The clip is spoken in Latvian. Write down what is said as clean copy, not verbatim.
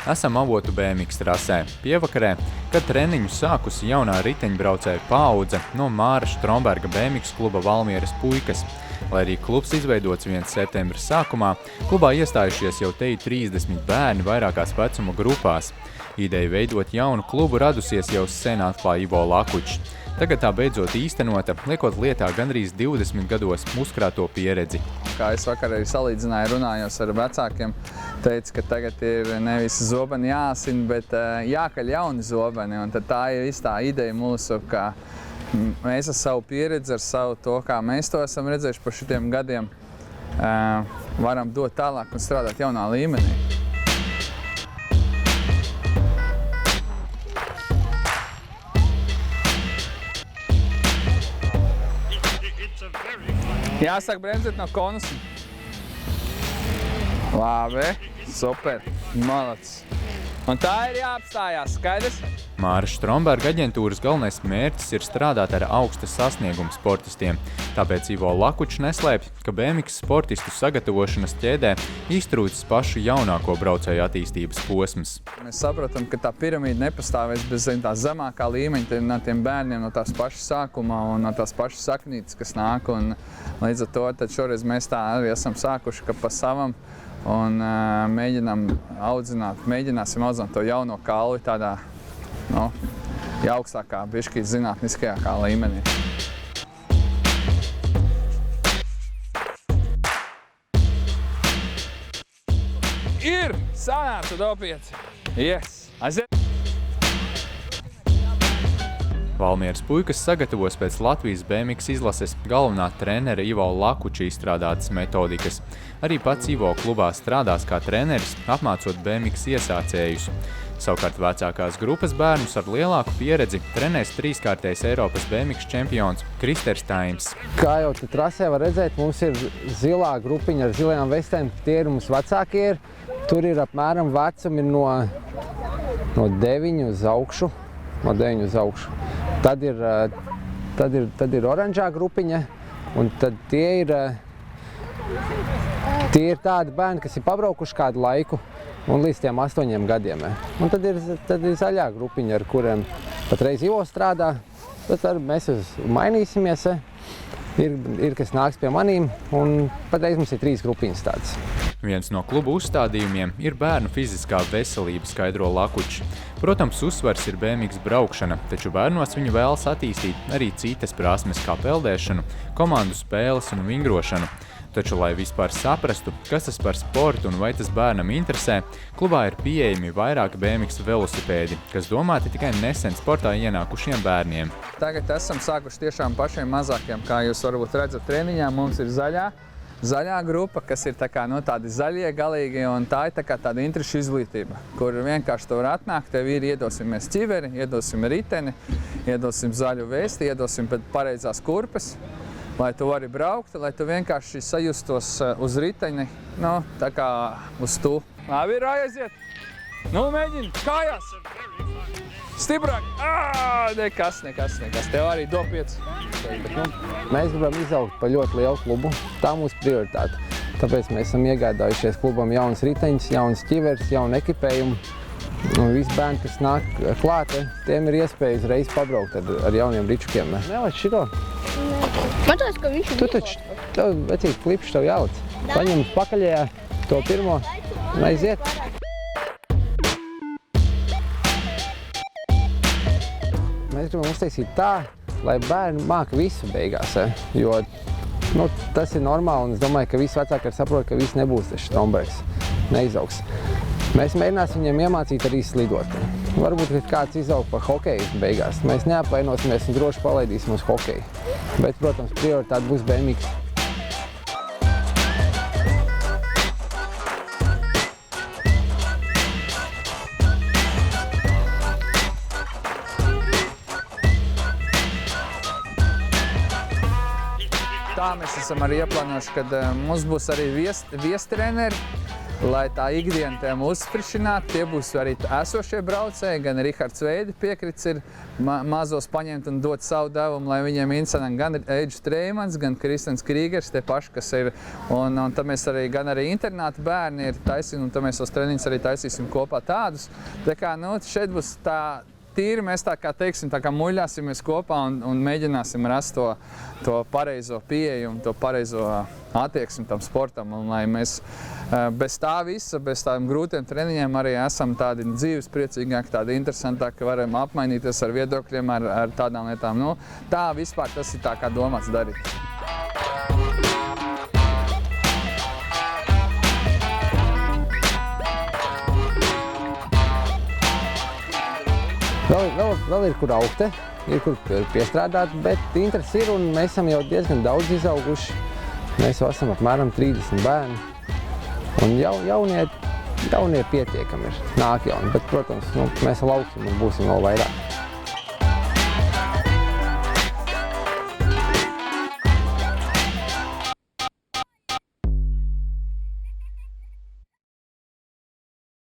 Esam Avotu BMX trasē, pievakarē, kad treniņu sākusi jaunā riteņbraucēju paudze no Māra Stromberga BMX kluba Valmieras puikas. Lai arī klubs izveidots 1. septembra sākumā, klubā iestājušies jau te 30 bērni vairākās vecuma grupās. Ideja veidot jaunu klubu radusies jau sen atklāja Ivo Lakučs. Tagad tā beidzot īstenota, liekot lietā gandrīz 20 gados uzkrāto pieredzi. Kā es vakar arī salīdzināju, runājos ar vecākiem, teica, ka tagad ir nevis zobeni jāsin, bet jākaļ jauni zobeni. Un tad tā ir tā ideja mūsu, ka mēs ar savu pieredzi, ar savu to, kā mēs to esam redzējuši par šitiem gadiem, varam dot tālāk un strādāt jaunā līmenī. Jāsaka bremzēt no konusa. Labi, super, malacis. Un tā ir jāapstājās, skaidrs? Māra Stromberga aģentūras galvenais mērķis ir strādāt ar augsta sasnieguma sportistiem. Tāpēc Ivo Lakučs neslēpj, ka BMX sportistu sagatavošanas ķēdē iztrūcis pašu jaunāko braucēju attīstības posms. Mēs saprotam, ka tā piramīda nepastāvēs bez tā zemākā līmeņa no tiem bērniem, no tās pašas sākumā un no tās pašas saknītes, kas nāk. Un līdz ar to tad šoreiz mēs tā arī esam sākuši, ka pa savam un mēģināsim audzināt to jauno kalvi tādā augstākā, bišķīt zinātniskajākā līmenī. Ir! Sanāca dopieci! Yes! Aiziet! Valmieras puikas sagatavos pēc Latvijas BMX izlases galvenā trenera Ivo Lakuča izstrādātas metodikas. Arī pats Ivo klubā strādās kā treneris, apmācot BMX iesācējus. Savukārt vecākās grupas bērnus ar lielāku pieredzi trenēs trīskārtais Eiropas BMX čempions Kristers Taims. Kā jau te trasē var redzēt, mums ir zilā grupiņa ar zilajām vestēm, tie ir mums vecākie. Tur ir apmēram vecumi no 9 uz augšu. Tad ir oranžā grupiņa, un tad tie ir tādi bērni, kas ir pabraukuši kādu laiku un līdz tiem 8 gadiem. Un tad ir zaļā grupiņa, ar kuriem patreiz Ivo strādā. Tad mēs mainīsimies. Ir kas nāks pie manīm, un patreiz mums ir 3 grupiņas tādas. Viens no klubu uzstādījumiem ir bērnu fiziskā veselība, skaidro Lakučs. Protams, uzsvars ir BMX braukšana, taču bērnos viņu vēlas attīstīt arī citas prasmes kā peldēšanu, komandu spēles un vingrošanu. Taču, lai vispār saprastu, kas tas par sportu un vai tas bērnam interesē, klubā ir pieejami vairāki BMX velosipēdi, kas domāti tikai nesen sportā ienākušiem bērniem. Tagad esam sākuši tiešām pašiem mazākiem, kā jūs varbūt redzat treniņā, mums ir zaļā grupa, kas ir tādi zaļie galīgi, un tā ir tāda interešu izglītība, kur vienkārši tu var atnākt, tev iedosim mēs ķiveri, iedosim riteni, iedosim zaļu vesti, iedosim pareizās kurpes, lai tu vari braukt, lai tu vienkārši sajustos uz riteni, tā kā uz tu. Labi, ir aiziet! Mēģini, kājās! Stiprāk! Nekas, tev arī dopiec. Mēs gribam izaugt par ļoti lielu klubu, tā mūsu prioritāte. Tāpēc mēs esam iegādājušies klubam jaunas riteņus, jaunas ķiveres, jaunu ekipējumu. Un visi bērni, kas nāk klāt, tiem ir iespēja uzreiz pabraukt ar jauniem ričukiem. Nelaic šito? Man tās, ka viņš ir tu taču, tev vecīgs klipšs tev jālic. Paņem pakaļējā to pirmo un aiziet. Mēs gribam uztaisīt tā, lai bērni māka visu beigās, jo tas ir normāli, un es domāju, ka visi vecāki saprot, ka viss nebūs tas Strombergs, neizaugs. Mēs mēģināsim viņiem iemācīt arī slidot. Varbūt, ka kāds izaug par hokeju beigās. Mēs neapvainosimies un droši palaidīsim uz hokeju. Bet, protams, prioritāte būs BMX. Tā mēs esam arī ieplānojuši, kad mums būs arī viestreneri. lai tā ikdiena tiem uzsprišinātu. Tie būs arī esošie braucēji, gan Rihards Veidi piekrits ir mazos paņemt un dot savu devumu, lai viņiem interesanti gan Eidžs Treimans, gan Kristens Krīgers, tie paši, kas ir. Un tad mēs arī, gan arī internāta bērni ir taisīti, un tad mēs tos treniņus arī taisīsim kopā tādus. Tā kā, šeit būs tā tīri, mēs tā kā teiksim, tā kā muļāsimies kopā un mēģināsim rast to pareizo pieejumu, to pareizo attieksmi tam sportam. Un lai mēs bez tā visa, bez tādiem grūtiem treniņiem arī esam tādi dzīves priecīgāki, tādi interesantāki, varam apmainīties ar viedokļiem, ar tādām lietām. Tā vispār tas ir tā kā domāts darīt. Vēl ir kur augt, ir kur piestrādāt, bet interesi ir un mēs esam jau diezgan daudz izauguši. Mēs jau esam apmēram 30 bērni un jaunie pietiekami ir, nāk jauni, bet, protams, mēs vēl augsim un būsim vēl vairāk.